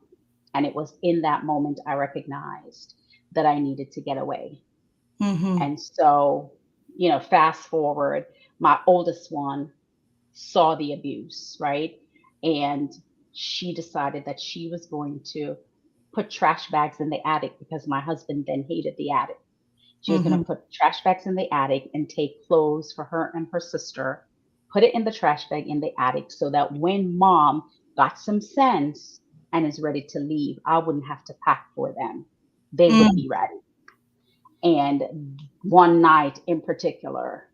And it was in that moment I recognized that I needed to get away. Mm-hmm. And so, fast forward, my oldest one saw the abuse, right? And she decided that she was going to put trash bags in the attic because my husband then hated the attic. She was going Mm-hmm. to put trash bags in the attic and take clothes for her and her sister, put it in the trash bag in the attic so that when mom got some sense and is ready to leave, I wouldn't have to pack for them. They would be ready. And one night in particular,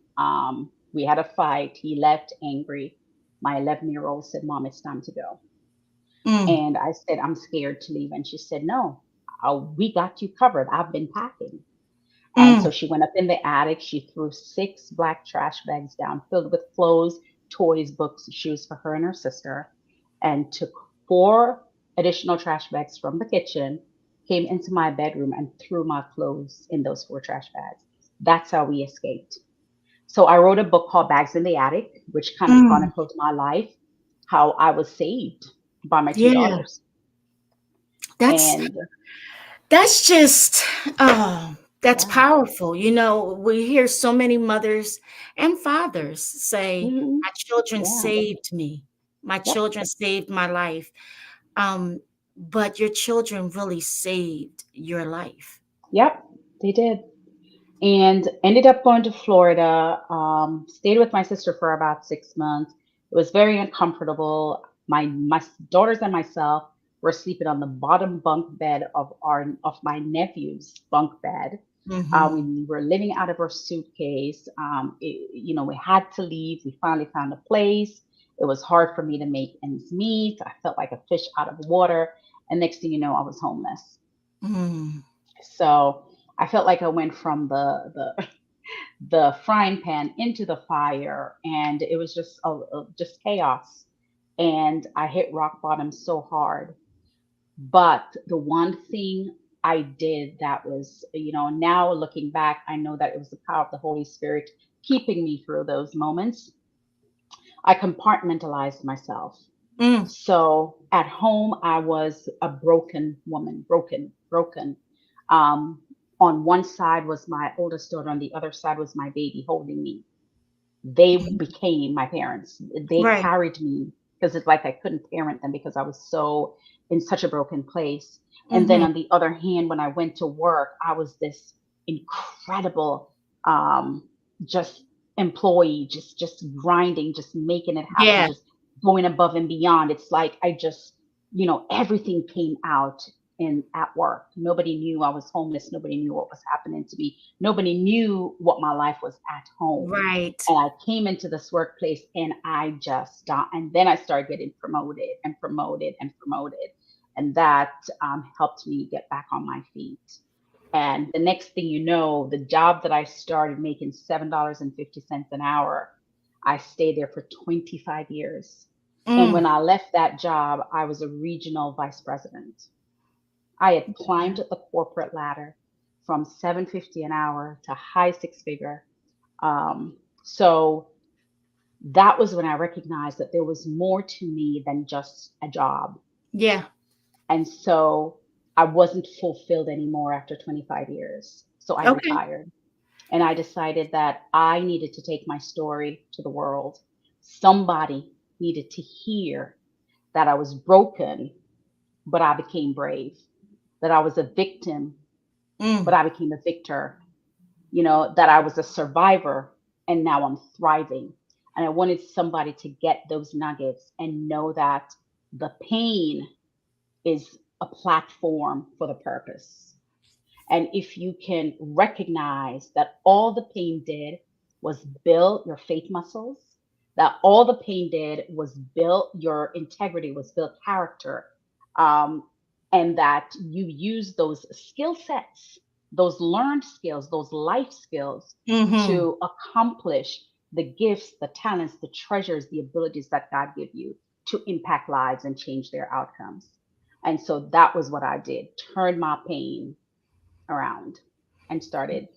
we had a fight. He left angry. My 11-year-old said, Mom, it's time to go. Mm. And I said, I'm scared to leave. And she said, No, we got you covered. I've been packing. And so Mm. she went up in the attic. She threw 6 black trash bags down filled with clothes, toys, books, shoes for her and her sister, and took 4 additional trash bags from the kitchen, came into my bedroom and threw my clothes in those 4 trash bags. That's how we escaped. So I wrote a book called Bags in the Attic, which kind of Mm. chronicled my life, how I was saved by my 2 Yeah, daughters. that's And that's just that's yeah, powerful. We hear so many mothers and fathers say, mhm, "My children yeah, saved me. My yep, children saved my life." Um, but your children really saved your life. yep, they did. And ended up going to Florida. Stayed with my sister for about 6 months. It was very uncomfortable. My daughters and myself were sleeping on the bottom bunk bed of my nephew's bunk bed. Mm-hmm. We were living out of our suitcase. We had to leave. We finally found a place. It was hard for me to make ends meet. I felt like a fish out of water. And next thing you know, I was homeless. Mm. So I felt like I went from the frying pan into the fire, and it was just chaos. And I hit rock bottom so hard. But the one thing I did that was, now looking back, I know that it was the power of the Holy Spirit keeping me through those moments. I compartmentalized myself. Mm. So at home, I was a broken woman, broken, broken. Um, on one side was my oldest daughter, on the other side was my baby holding me. They became my parents. They Right. carried me because it's like I couldn't parent them because I was so in such a broken place. And then Mm-hmm. on the other hand, when I went to work, I was this incredible, um, just employee, just grinding, just making it happen, Yeah. just going above and beyond. It's like I just, everything came out in at work. Nobody knew I was homeless. Nobody knew what was happening to me. Nobody knew what my life was at home. Right. And I came into this workplace and I just and then I started getting promoted and promoted and promoted. And that helped me get back on my feet. And the next thing you know, the job that I started making $7.50 an hour, I stayed there for 25 years. And Mm. when I left that job, I was a regional vice president. I had climbed the corporate ladder from 750 an hour to high 6 figure. So that was when I recognized that there was more to me than just a job. Yeah. And so I wasn't fulfilled anymore after 25 years. So I Okay. retired and I decided that I needed to take my story to the world. Somebody needed to hear that I was broken, but I became brave, that I was a victim, but Mm. I became a victor, that I was a survivor and now I'm thriving. And I wanted somebody to get those nuggets and know that the pain is a platform for the purpose. And if you can recognize that all the pain did was build your faith muscles, that all the pain did was build your integrity, was build character, um, and that you use those skill sets, those learned skills, those life skills Mm-hmm. to accomplish the gifts, the talents, the treasures, the abilities that God give you to impact lives and change their outcomes. And so that was what I did, turned my pain around and started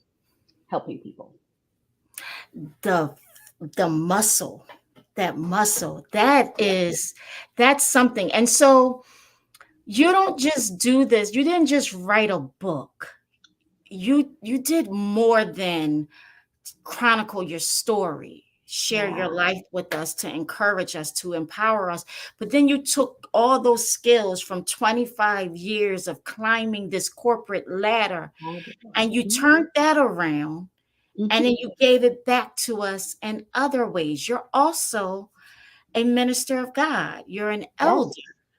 helping people. The muscle, that's something. And so you don't just do this, you didn't just write a book. You did more than chronicle your story, share your life with us, to encourage us, to empower us. But then you took all those skills from 25 years of climbing this corporate ladder and you turned that around, and then you gave it back to us in other ways. You're also a minister of God. You're an elder,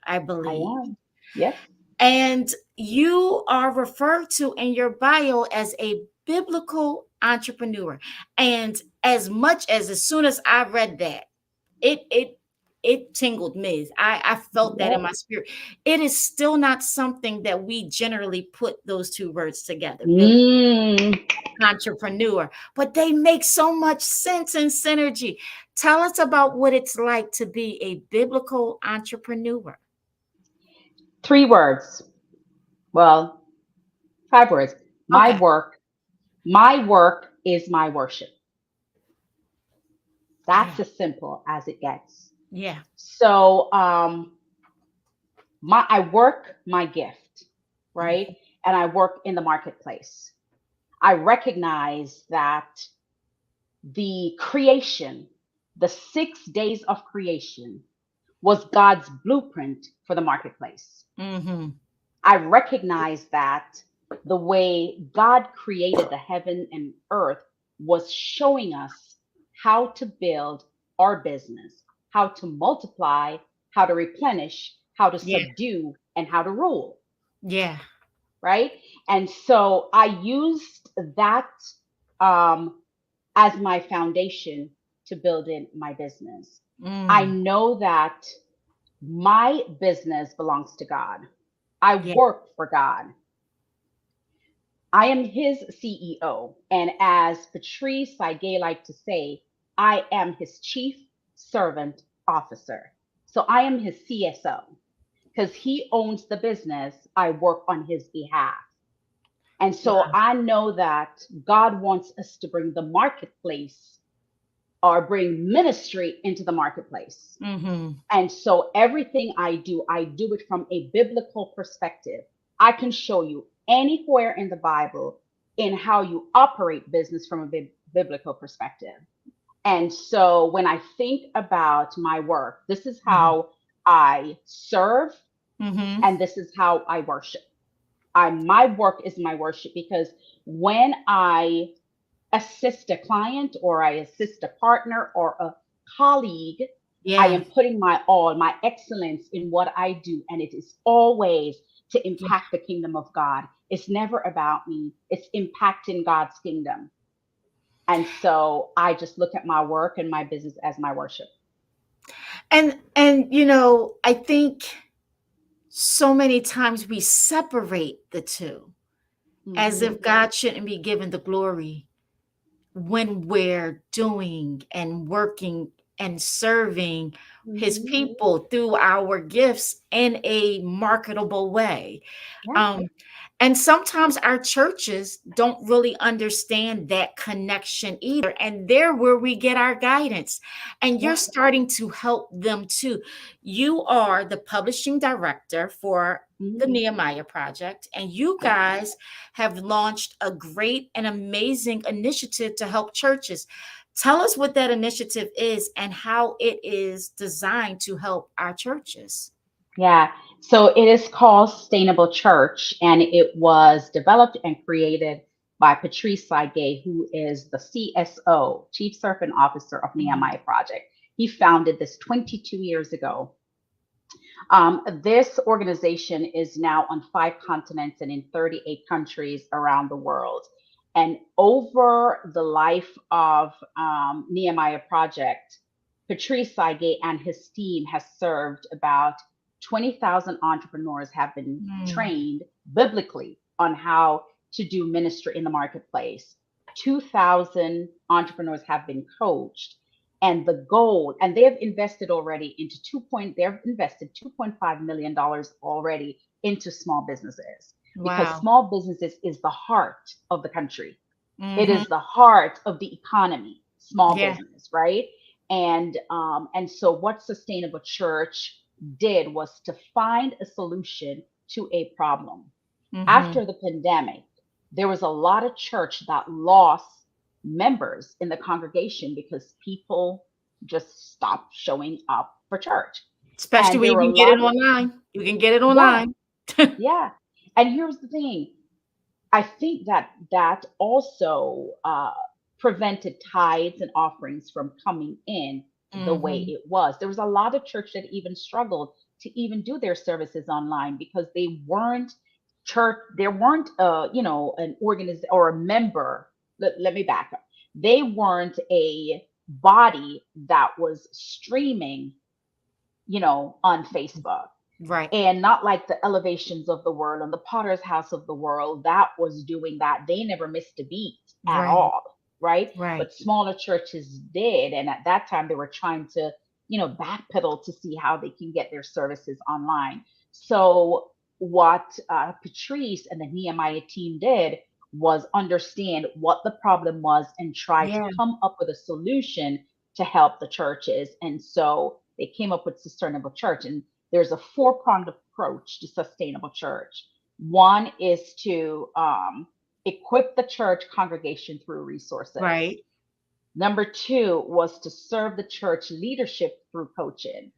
I believe. I am. Yes. And you are referred to in your bio as a biblical entrepreneur. And as soon as I read that, it tingled me. I felt that in my spirit. It is still not something that we generally put those two words together. Entrepreneur, but they make so much sense and synergy. Tell us about what it's like to be a biblical entrepreneur. 3 words. Well, 5 words. My work is my worship. That's as simple as it gets. Yeah. So I work my gift, right? And I work in the marketplace. I recognize that the creation, the 6 days of creation, was God's blueprint for the marketplace. I recognize that the way God created the heaven and earth was showing us how to build our business, how to multiply, how to replenish, how to subdue, and how to rule. Yeah. Right. And so I used that as my foundation to build in my business. I know that my business belongs to God. I work for God. I am his CEO. And as Patrice Saige liked to say, I am his chief servant officer. So I am his CSO because he owns the business. I work on his behalf. And so I know that God wants us to bring the marketplace or bring ministry into the marketplace. And so everything I do it from a biblical perspective. I can show you anywhere in the Bible in how you operate business from a biblical perspective. And so when I think about my work, this is how I serve, and this is how I worship. My work is my worship, because when I assist a client or I assist a partner or a colleague, I am putting my all, my excellence in what I do. And it is always to impact the kingdom of God. It's never about me. It's impacting God's kingdom. And so I just look at my work and my business as my worship. And I think so many times we separate the two as if God shouldn't be given the glory when we're doing and working and serving his people through our gifts in a marketable way. And sometimes our churches don't really understand that connection either. And they're where we get our guidance. And you're starting to help them too. You are the publishing director for the Nehemiah Project, and you guys have launched a great and amazing initiative to help churches. Tell us what that initiative is and how it is designed to help our churches. Yeah, so it is called Sustainable Church, and it was developed and created by Patrice Saige, who is the CSO, Chief Servant Officer of Nehemiah Project. He founded this 22 years ago. This organization is now on 5 continents and in 38 countries around the world. And over the life of Nehemiah Project, Patrice Saige and his team has served about 20,000 entrepreneurs, have been trained biblically on how to do ministry in the marketplace. 2,000 entrepreneurs have been coached. And the goal, and they have invested already into they've invested $2.5 million already into small businesses, because Wow. small businesses is the heart of the country. It Mm-hmm. is the heart of the economy, small Yeah. business, right? And so what Sustainable Church did was to find a solution to a problem. Mm-hmm. After the pandemic, there was a lot of church that lost members in the congregation because people just stopped showing up for church. Especially And when there you were a can get it lot of, online. You can get it yeah, online. yeah. And here's the thing. I think that also prevented tithes and offerings from coming in the way Mm-hmm. it was. There was a lot of church that even struggled to even do their services online because they weren't church. There weren't an organization or a member. Let me back up. They weren't a body that was streaming, on Facebook, Right. and not like the Elevations of the world and the Potter's House of the world that was doing that. They never missed a beat at Right. all, right? Right. But smaller churches did, and at that time they were trying to, backpedal to see how they can get their services online. So what Patrice and the Nehemiah team did was understand what the problem was and try to Yeah. come up with a solution to help the churches. And so they came up with Sustainable Church, and there's a four-pronged approach to Sustainable Church. One is to equip the church congregation through resources. Right. Number two was to serve the church leadership through coaching.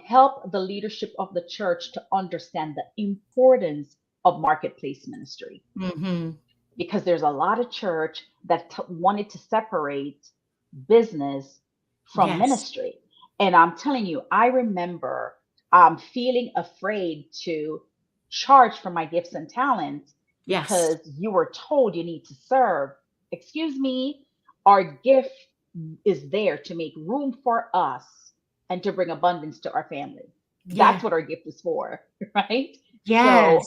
Help the leadership of the church to understand the importance of marketplace ministry, Mm-hmm. because there's a lot of church that wanted to separate business from Yes. ministry. And I'm telling you, I remember feeling afraid to charge for my gifts and talents Yes. because you were told you need to serve. Excuse me, our gift is there to make room for us and to bring abundance to our family. Yeah. That's what our gift is for, right? So, Yes.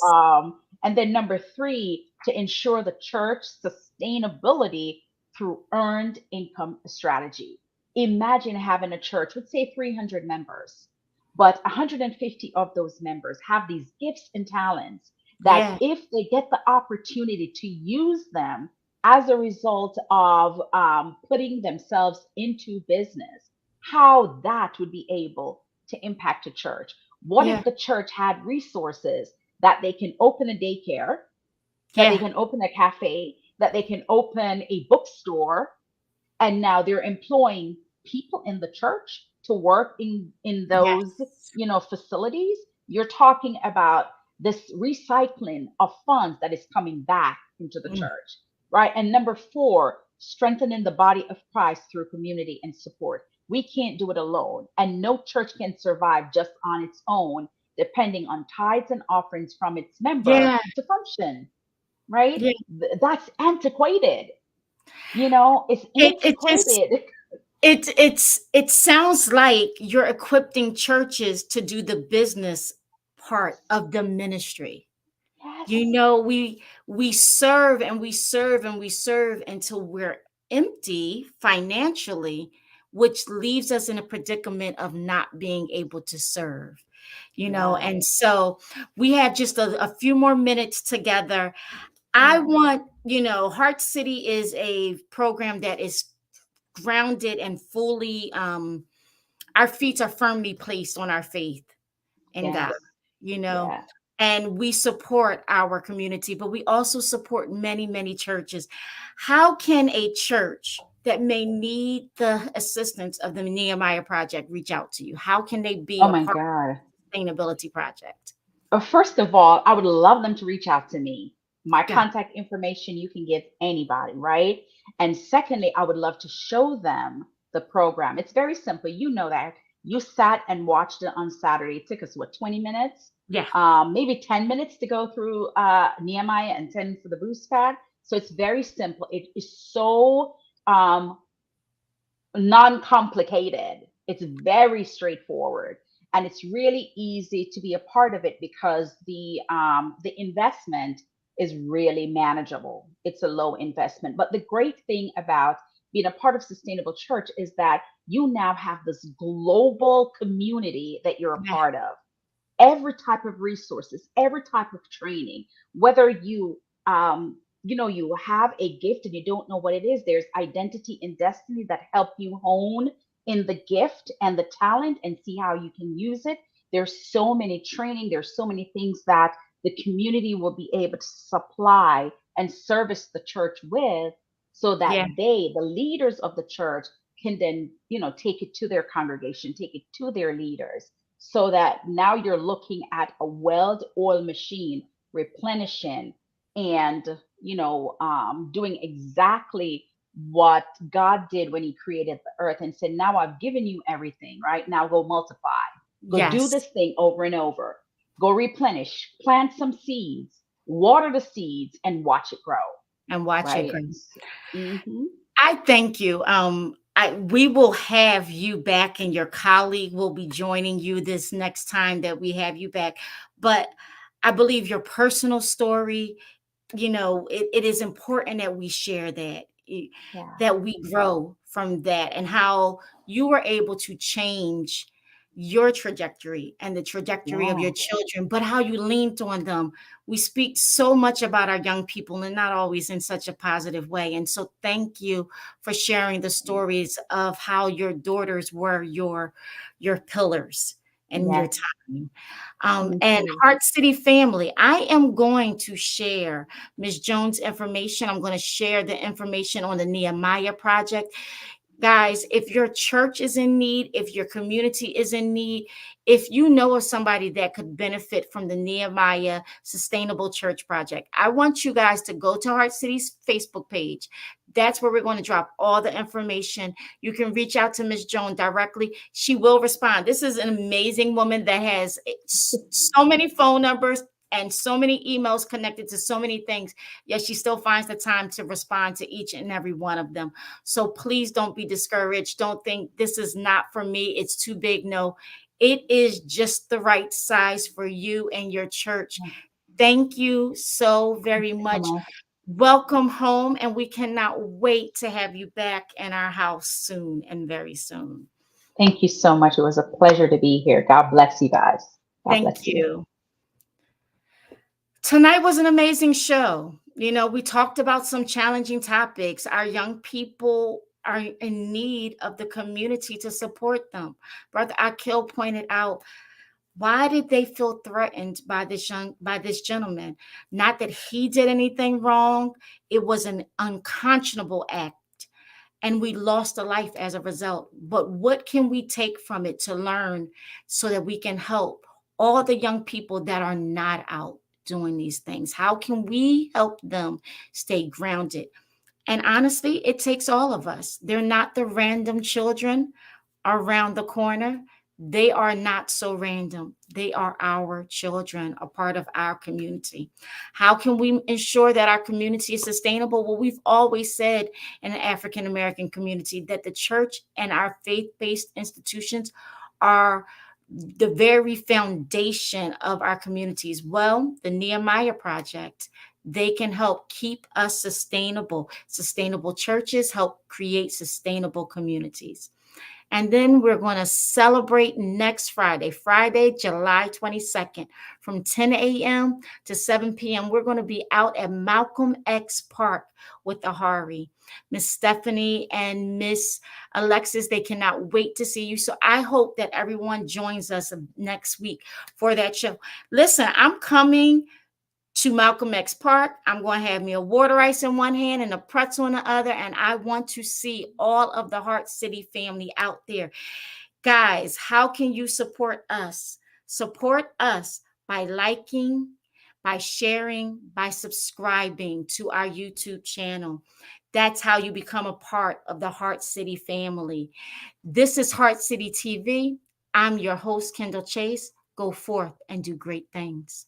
and then number three, to ensure the church sustainability through earned income strategy. Imagine having a church with, say, 300 members, but 150 of those members have these gifts and talents that, Yeah. if they get the opportunity to use them as a result of putting themselves into business, how that would be able to impact a church. What Yeah. if the church had resources that they can open a daycare, that they Yeah. can open a cafe, that they can open a bookstore, and now they're employing people in the church to work in those Yes. facilities. You're talking about this recycling of funds that is coming back into the Mm. church, right? And number four, strengthening the body of Christ through community and support. We can't do it alone, and no church can survive just on its own, depending on tithes and offerings from its member Yeah. to function, right? Yeah. That's antiquated. It's It just antiquated. it sounds like you're equipping churches to do the business part of the ministry. Yes. We serve and we serve and we serve until we're empty financially, which leaves us in a predicament of not being able to serve. Yeah. And so we have just a few more minutes together. I want, Heart City is a program that is grounded and fully, our feet are firmly placed on our faith in God, Yes. you know, Yeah. and we support our community, but we also support many, many churches. How can a church that may need the assistance of the Nehemiah Project reach out to you? How can they be Oh a my part God. of the sustainability project? First of all, I would love them to reach out to me. My Yeah. contact information you can give anybody, right? And secondly, I would love to show them the program. It's very simple. You know that. You sat and watched it on Saturday. It took us, what, 20 minutes? Yeah. Maybe 10 minutes to go through Nehemiah and 10 for the boost pad. So it's very simple. It is so non-complicated. It's very straightforward, and it's really easy to be a part of it because the investment is really manageable. It's a low investment. But the great thing about being a part of Sustainable Church is that you now have this global community that you're a Yeah. part of. Every type of resources, every type of training, whether you have a gift and you don't know what it is, there's identity and destiny that help you hone in the gift and the talent and see how you can use it. There's so many training, there's so many things that the community will be able to supply and service the church with, so that Yeah. the leaders of the church, can then, take it to their congregation, take it to their leaders, so that now you're looking at a well-oiled machine replenishing and doing exactly what God did when he created the earth and said, now I've given you everything, right? Now go multiply, go do Yes. this thing over and over, go replenish, plant some seeds, water the seeds, and watch it grow, And watch it right? grow. Mm-hmm. I thank you. We will have you back, and your colleague will be joining you this next time that we have you back. But I believe your personal story, it is important that we share that, Yeah. that we grow from that, and how you were able to change your trajectory and the trajectory of Yeah. your children, but how you leaned on them. We speak so much about our young people, and not always in such a positive way. And so thank you for sharing the stories of how your daughters were your pillars in your Yes. time. Thank And you. Heart City family, I am going to share Ms. Jones' information. I'm going to share the information on the Nehemiah Project. Guys, if your church is in need, if your community is in need, if you know of somebody that could benefit from the Nehemiah Sustainable Church Project, I want you guys to go to Heart City's Facebook page. That's where we're going to drop all the information. You can reach out to Ms. Joan directly. She will respond. This is an amazing woman that has so many phone numbers and so many emails connected to so many things, yet she still finds the time to respond to each and every one of them. So please don't be discouraged. Don't think this is not for me, it's too big. No, it is just the right size for you and your church. Thank you so very So much. much. Welcome home, and we cannot wait to have you back in our house soon and very soon. Thank you so much. It was a pleasure to be here. God bless you guys. God Thank bless you. you. Tonight was an amazing show. We talked about some challenging topics. Our young people are in need of the community to support them. Brother Akil pointed out, why did they feel threatened by this gentleman? Not that he did anything wrong. It was an unconscionable act, and we lost a life as a result. But what can we take from it to learn, so that we can help all the young people that are not out doing these things? How can we help them stay grounded? And honestly, it takes all of us. They're not the random children around the corner. They are not so random. They are our children, a part of our community. How can we ensure that our community is sustainable? Well, we've always said in the African American community that the church and our faith-based institutions are the very foundation of our communities. Well, the Nehemiah Project, they can help keep us sustainable. Sustainable churches help create sustainable communities. And then we're going to celebrate next Friday, July 22nd, from 10 a.m. to 7 p.m. We're going to be out at Malcolm X Park with AHARI. Miss Stephanie and Miss Alexis, they cannot wait to see you. So I hope that everyone joins us next week for that show. Listen, I'm coming to Malcolm X Park. I'm going to have me a water ice in one hand and a pretzel in the other. And I want to see all of the Heart City family out there. Guys, how can you support us? Support us by liking, by sharing, by subscribing to our YouTube channel. That's how you become a part of the Heart City family. This is Heart City TV. I'm your host, Kendall Chase. Go forth and do great things.